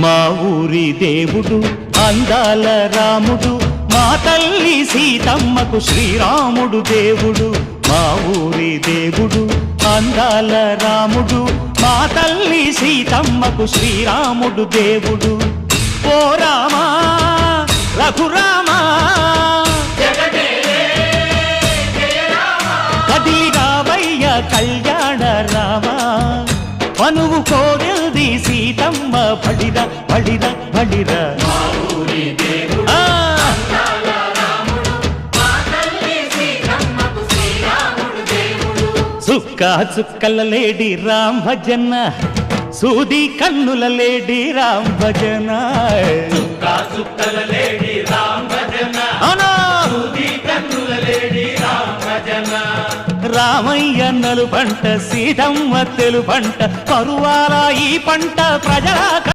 మా ఊరి దేవుడు అందాల రాముడు, మా తల్లి సీతమ్మకు శ్రీరాముడు దేవుడు. మా ఊరి దేవుడు అందాల రాముడు, మా తల్లి సీతమ్మకు శ్రీరాముడు దేవుడు. ఓ రామా రఘురామా కదిలి రావయ్య కళ్యాణ రామా, మనువు కోరెల్ది సీతమ్మ బడిరా బడిరా బడిరా. చుక్క చుక్కల లేడి రామ్ భజన, సూది కన్నుల లేడి రామ్ భజన. చుక్కల లేడి రామ్ భజన, సూది కన్నుల లేడి రామ్ భజన. రామయ్య నలు పంట, సీతమ్మ తెలు పంట, కరువాల ఈ పంట ప్రజల